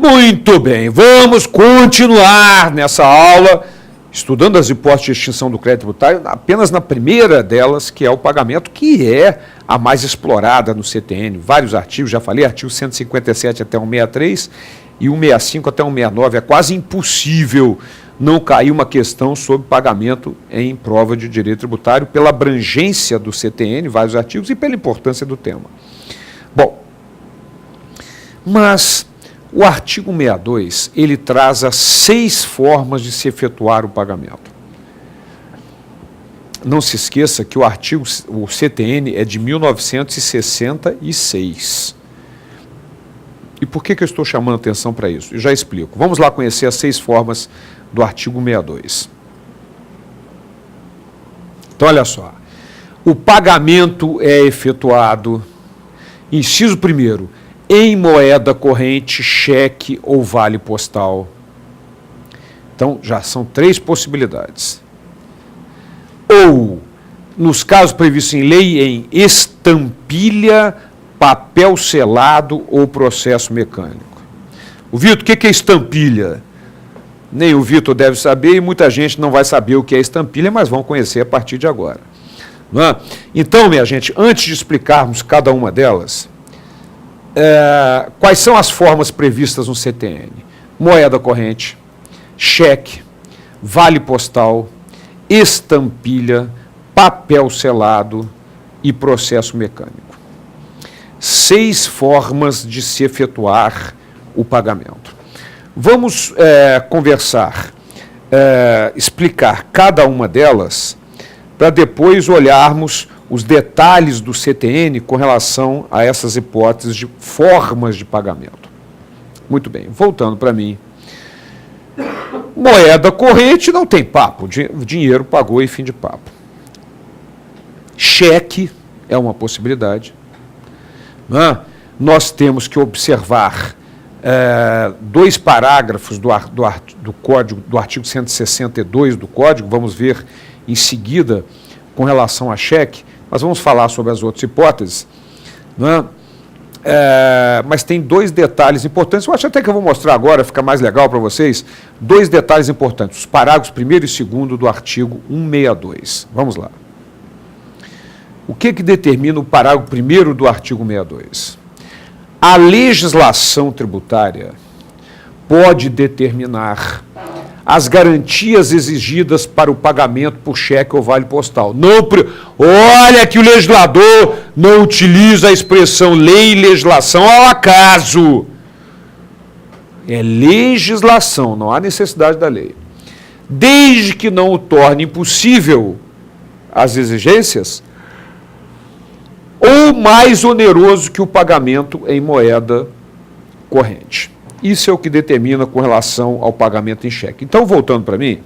Muito bem, vamos continuar nessa aula, estudando as hipóteses de extinção do crédito tributário, apenas na primeira delas, que é o pagamento, que é a mais explorada no CTN. Vários artigos, já falei, artigo 157 até 163 e 165 até 169. É quase impossível não cair uma questão sobre pagamento em prova de direito tributário, pela abrangência do CTN, vários artigos, e pela importância do tema. Bom, mas o artigo 62, ele traz as 6 formas de se efetuar o pagamento. Não se esqueça que o CTN é de 1966. E por que eu estou chamando atenção para isso? Eu já explico. Vamos lá conhecer as 6 formas do artigo 62. Então, olha só. O pagamento é efetuado, inciso 1º, em moeda corrente, cheque ou vale postal. Então, já são 3 possibilidades. Ou, nos casos previstos em lei, em estampilha, papel selado ou processo mecânico. O Vitor, o que é estampilha? Nem o Vitor deve saber e muita gente não vai saber o que é estampilha, mas vão conhecer a partir de agora. Não é? Então, minha gente, antes de explicarmos cada uma delas, quais são as formas previstas no CTN? Moeda corrente, cheque, vale postal, estampilha, papel selado e processo mecânico. 6 formas de se efetuar o pagamento. Vamos conversar, explicar cada uma delas, para depois olharmos os detalhes do CTN com relação a essas hipóteses de formas de pagamento. Muito bem, voltando para mim. Moeda corrente não tem papo, dinheiro pagou e fim de papo. Cheque é uma possibilidade. Nós temos que observar 2 parágrafos do código, do artigo 162 do código, vamos ver em seguida com relação a cheque. Nós vamos falar sobre as outras hipóteses, mas tem 2 detalhes importantes. Eu acho até que eu vou mostrar agora, fica mais legal para vocês, 2 detalhes importantes, os parágrafos 1º e 2º do artigo 162. Vamos lá. O que determina o parágrafo 1º do artigo 62? A legislação tributária pode determinar as garantias exigidas para o pagamento por cheque ou vale postal. Olha que o legislador não utiliza a expressão lei e legislação ao acaso. É legislação, não há necessidade da lei. Desde que não o torne impossível as exigências, ou mais oneroso que o pagamento em moeda corrente. Isso é o que determina com relação ao pagamento em cheque. Então, voltando para mim,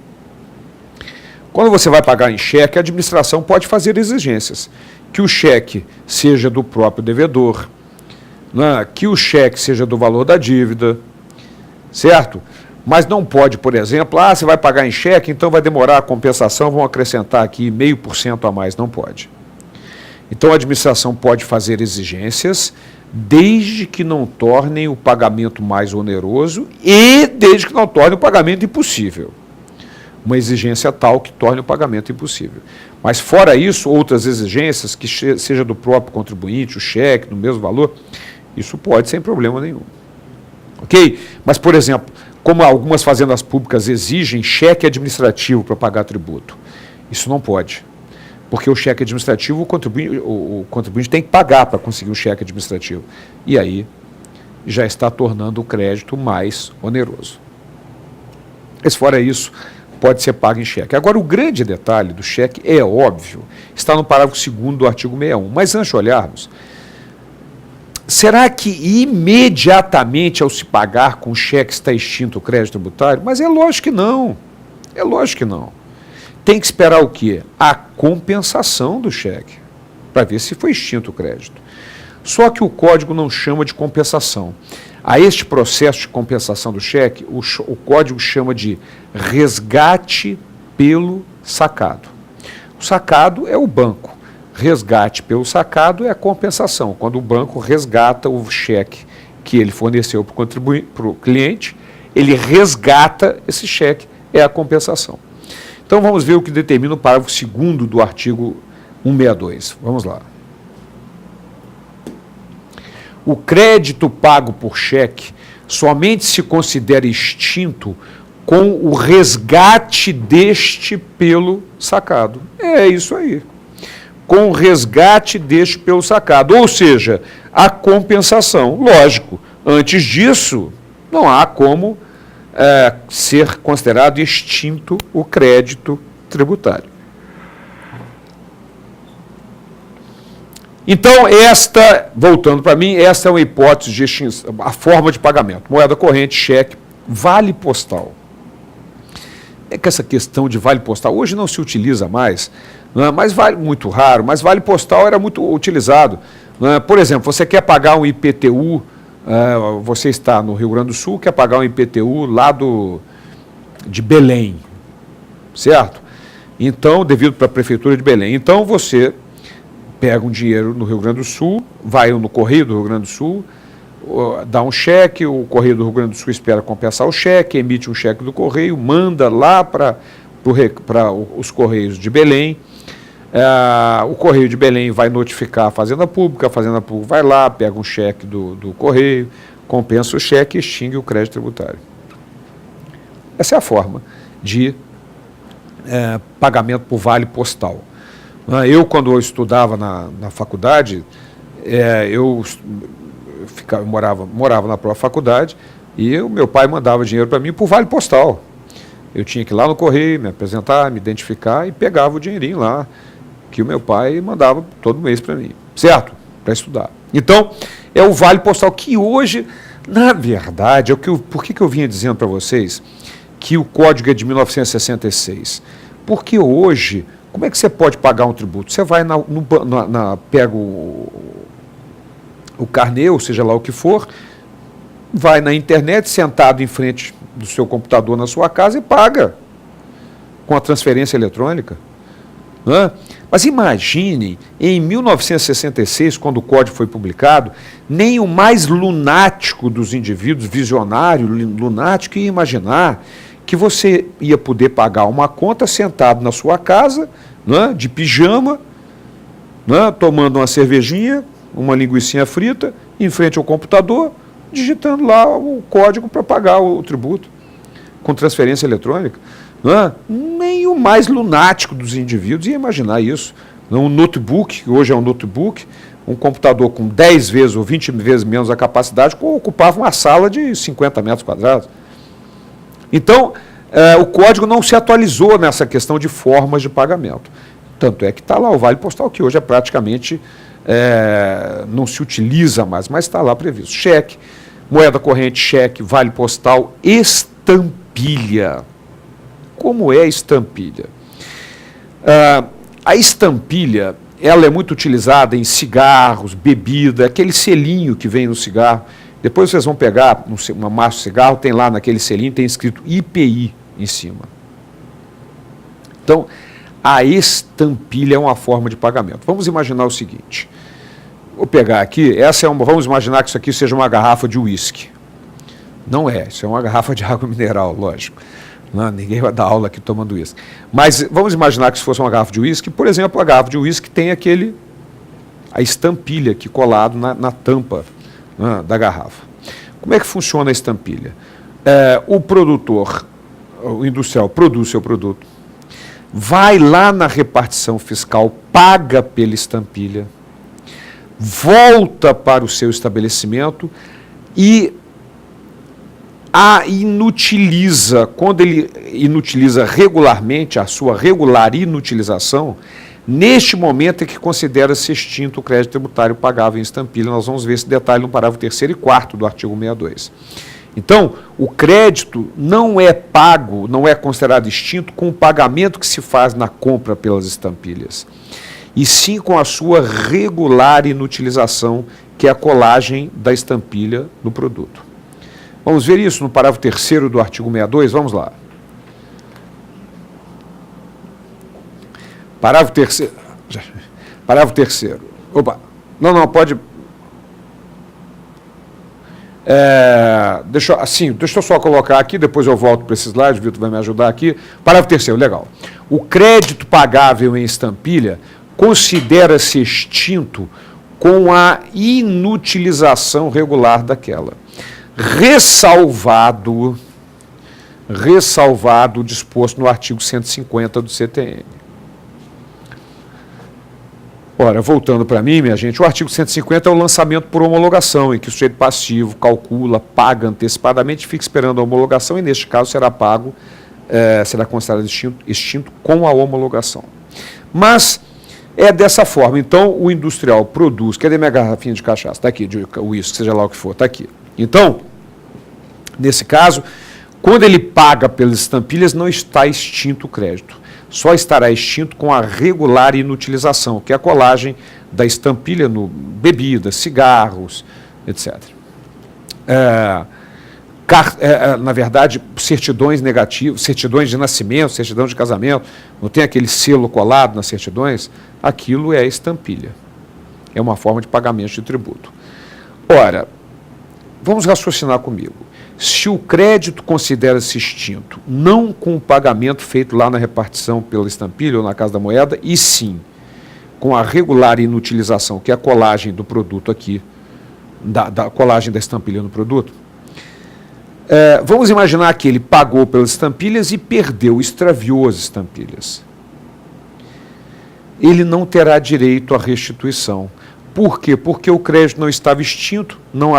quando você vai pagar em cheque, a administração pode fazer exigências. Que o cheque seja do próprio devedor, que o cheque seja do valor da dívida, certo? Mas não pode, por exemplo, você vai pagar em cheque, então vai demorar a compensação, vão acrescentar aqui 0,5% a mais. Não pode. Então, a administração pode fazer exigências, desde que não tornem o pagamento mais oneroso e desde que não tornem o pagamento impossível. Uma exigência tal que torne o pagamento impossível. Mas, fora isso, outras exigências, que seja do próprio contribuinte, o cheque, no mesmo valor, isso pode sem problema nenhum. Ok? Mas, por exemplo, como algumas fazendas públicas exigem cheque administrativo para pagar tributo, isso não pode. Porque o cheque administrativo, o contribuinte tem que pagar para conseguir o cheque administrativo. E aí já está tornando o crédito mais oneroso. Mas fora isso, pode ser pago em cheque. Agora, o grande detalhe do cheque, é óbvio, está no parágrafo 2º do artigo 61. Mas antes de olharmos, será que imediatamente ao se pagar com cheque está extinto o crédito tributário? Mas é lógico que não. É lógico que não. Tem que esperar o quê? A compensação do cheque, para ver se foi extinto o crédito. Só que o código não chama de compensação. A este processo de compensação do cheque, o código chama de resgate pelo sacado. O sacado é o banco. Resgate pelo sacado é a compensação, quando o banco resgata o cheque que ele forneceu para o cliente, ele resgata esse cheque, é a compensação. Então vamos ver o que determina o parágrafo 2º do artigo 162. Vamos lá. O crédito pago por cheque somente se considera extinto com o resgate deste pelo sacado. É isso aí. Com o resgate deste pelo sacado. Ou seja, a compensação. Lógico, antes disso, não há como ser considerado extinto o crédito tributário. Então, voltando para mim, esta é uma hipótese de extinção, a forma de pagamento. Moeda corrente, cheque, vale postal. É que essa questão de vale postal hoje não se utiliza mais, não é? Mas vale muito raro, mas vale postal era muito utilizado. Não é? Por exemplo, você quer pagar um IPTU, você está no Rio Grande do Sul, quer pagar um IPTU lá de Belém, certo? Então, devido para a Prefeitura de Belém. Então, você pega um dinheiro no Rio Grande do Sul, vai no Correio do Rio Grande do Sul, dá um cheque, o Correio do Rio Grande do Sul espera compensar o cheque, emite um cheque do Correio, manda lá para os Correios de Belém, o Correio de Belém vai notificar a Fazenda Pública vai lá, pega um cheque do Correio, compensa o cheque e extingue o crédito tributário. Essa é a forma de pagamento por vale postal. Eu, quando eu estudava na faculdade, eu morava na própria faculdade e o meu pai mandava dinheiro para mim por vale postal. Eu tinha que ir lá no Correio, me apresentar, me identificar e pegava o dinheirinho lá, que o meu pai mandava todo mês para mim, certo? Para estudar. Então, é o vale postal que hoje, na verdade, por que eu vinha dizendo para vocês que o código é de 1966? Porque hoje, como é que você pode pagar um tributo? Você vai pega o carnê, ou seja lá o que for, vai na internet, sentado em frente do seu computador na sua casa e paga com a transferência eletrônica. Não é? Mas imagine, em 1966, quando o código foi publicado, nem o mais lunático dos indivíduos, visionário, lunático, ia imaginar que você ia poder pagar uma conta sentado na sua casa, não é? De pijama, não é? Tomando uma cervejinha, uma linguicinha frita, em frente ao computador, digitando lá o código para pagar o tributo, com transferência eletrônica. Não é? Nem o mais lunático dos indivíduos ia imaginar isso. Um notebook, que hoje é um notebook, um computador com 10 vezes ou 20 vezes menos a capacidade, ocupava uma sala de 50 metros quadrados. Então, o código não se atualizou nessa questão de formas de pagamento. Tanto é que está lá o vale postal, que hoje é praticamente não se utiliza mais, mas está lá previsto. Cheque, moeda corrente, cheque, vale postal, estampilha. Como é a estampilha? A estampilha, ela é muito utilizada em cigarros, bebida, aquele selinho que vem no cigarro. Depois vocês vão pegar uma massa de cigarro, tem lá naquele selinho, tem escrito IPI em cima. Então, a estampilha é uma forma de pagamento. Vamos imaginar o seguinte. Vou pegar aqui, vamos imaginar que isso aqui seja uma garrafa de uísque. Não é, isso é uma garrafa de água mineral, lógico. Não, ninguém vai dar aula aqui tomando uísque. Mas vamos imaginar que se fosse uma garrafa de uísque, por exemplo, a garrafa de uísque tem a estampilha aqui colado na tampa, né, da garrafa. Como é que funciona a estampilha? O produtor, o industrial, produz seu produto, vai lá na repartição fiscal, paga pela estampilha, volta para o seu estabelecimento e a inutiliza. Quando ele inutiliza regularmente, a sua regular inutilização, neste momento é que considera-se extinto o crédito tributário pagável em estampilha. Nós vamos ver esse detalhe no parágrafo 3º e 4º do artigo 62. Então, o crédito não é pago, não é considerado extinto com o pagamento que se faz na compra pelas estampilhas, e sim com a sua regular inutilização, que é a colagem da estampilha no produto. Vamos ver isso no parágrafo 3º do artigo 62, vamos lá. Parágrafo 3º. Parágrafo 3º. Opa, não, pode... Deixa eu só colocar aqui, depois eu volto para esse slide, o Vitor vai me ajudar aqui. Parágrafo 3º, legal. O crédito pagável em estampilha considera-se extinto com a inutilização regular daquela. Ressalvado o disposto no artigo 150 do CTN. Ora, voltando para mim, minha gente, o artigo 150 é o lançamento por homologação, em que o sujeito passivo calcula, paga antecipadamente, fica esperando a homologação e, neste caso, será considerado extinto com a homologação. Mas é dessa forma. Então, o industrial produz... Cadê minha garrafinha de cachaça? Está aqui, de uísque, seja lá o que for, está aqui. Então, nesse caso, quando ele paga pelas estampilhas, não está extinto o crédito. Só estará extinto com a regular inutilização, que é a colagem da estampilha no bebidas, cigarros, etc. Na verdade, certidões negativas, certidões de nascimento, certidão de casamento, não tem aquele selo colado nas certidões? Aquilo é estampilha. É uma forma de pagamento de tributo. Ora, vamos raciocinar comigo. Se o crédito considera-se extinto, não com o pagamento feito lá na repartição pela estampilha ou na Casa da Moeda, e sim com a regular inutilização, que é a colagem do produto aqui, da colagem da estampilha no produto, vamos imaginar que ele pagou pelas estampilhas e perdeu, extraviou as estampilhas. Ele não terá direito à restituição. Por quê? Porque o crédito não estava extinto, não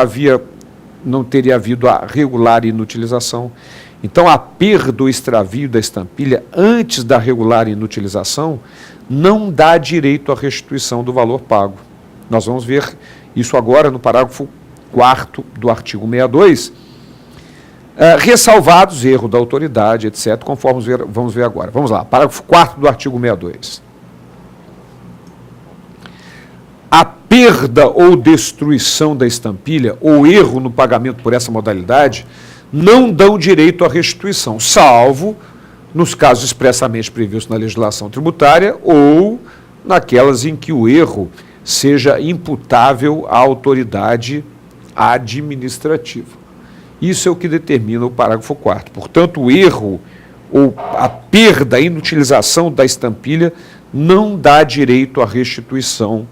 teria havido a regular inutilização. Então, a perda ou extravio da estampilha antes da regular inutilização não dá direito à restituição do valor pago. Nós vamos ver isso agora no parágrafo 4º do artigo 62, ressalvados erro da autoridade, etc., conforme vamos ver agora. Vamos lá, parágrafo 4º do artigo 62. A perda ou destruição da estampilha ou erro no pagamento por essa modalidade não dão direito à restituição, salvo nos casos expressamente previstos na legislação tributária ou naquelas em que o erro seja imputável à autoridade administrativa. Isso é o que determina o parágrafo 4º. Portanto, o erro ou a perda, a inutilização da estampilha não dá direito à restituição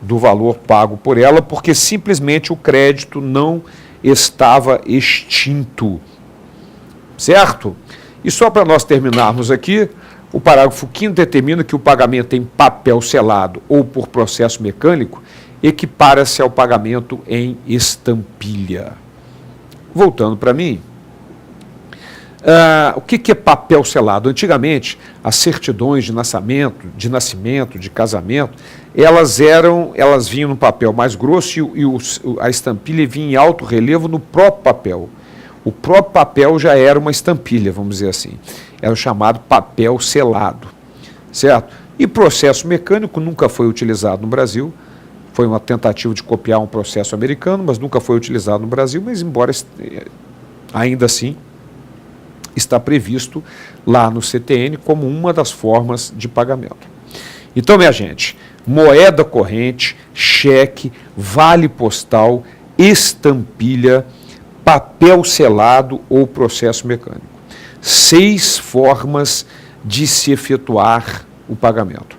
do valor pago por ela, porque simplesmente o crédito não estava extinto. Certo? E só para nós terminarmos aqui, o parágrafo 5º determina que o pagamento em papel selado ou por processo mecânico equipara-se ao pagamento em estampilha. Voltando para mim, o que é papel selado? Antigamente, as certidões de nascimento, de casamento, elas vinham no papel mais grosso e a estampilha vinha em alto relevo no próprio papel. O próprio papel já era uma estampilha, vamos dizer assim. Era o chamado papel selado, certo? E processo mecânico nunca foi utilizado no Brasil. Foi uma tentativa de copiar um processo americano, mas nunca foi utilizado no Brasil, mas embora ainda assim está previsto lá no CTN como uma das formas de pagamento. Então, minha gente, moeda corrente, cheque, vale postal, estampilha, papel selado ou processo mecânico. 6 formas de se efetuar o pagamento.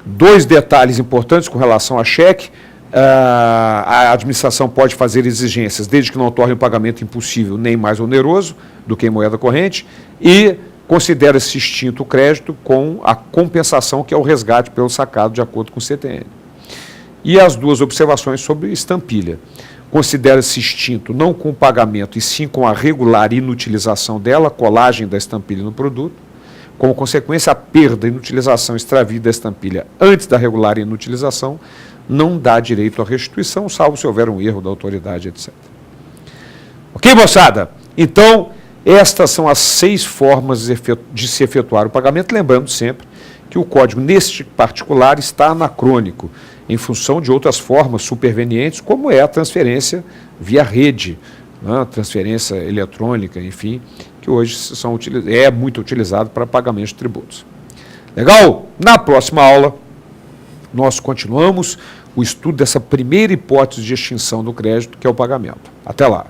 2 detalhes importantes com relação a cheque. A administração pode fazer exigências, desde que não torne o pagamento impossível nem mais oneroso do que em moeda corrente, e considera-se extinto o crédito com a compensação, que é o resgate pelo sacado, de acordo com o CTN. E as 2 observações sobre estampilha. Considera-se extinto não com o pagamento, e sim com a regular inutilização dela, a colagem da estampilha no produto. Como consequência, a perda, inutilização, extravio da estampilha antes da regular inutilização não dá direito à restituição, salvo se houver um erro da autoridade, etc. Ok, moçada? Então, estas são as 6 formas de se efetuar o pagamento, lembrando sempre que o código, neste particular, está anacrônico, em função de outras formas supervenientes, como é a transferência via rede, né, transferência eletrônica, enfim, que hoje é muito utilizado para pagamento de tributos. Legal? Na próxima aula, nós continuamos o estudo dessa primeira hipótese de extinção do crédito, que é o pagamento. Até lá.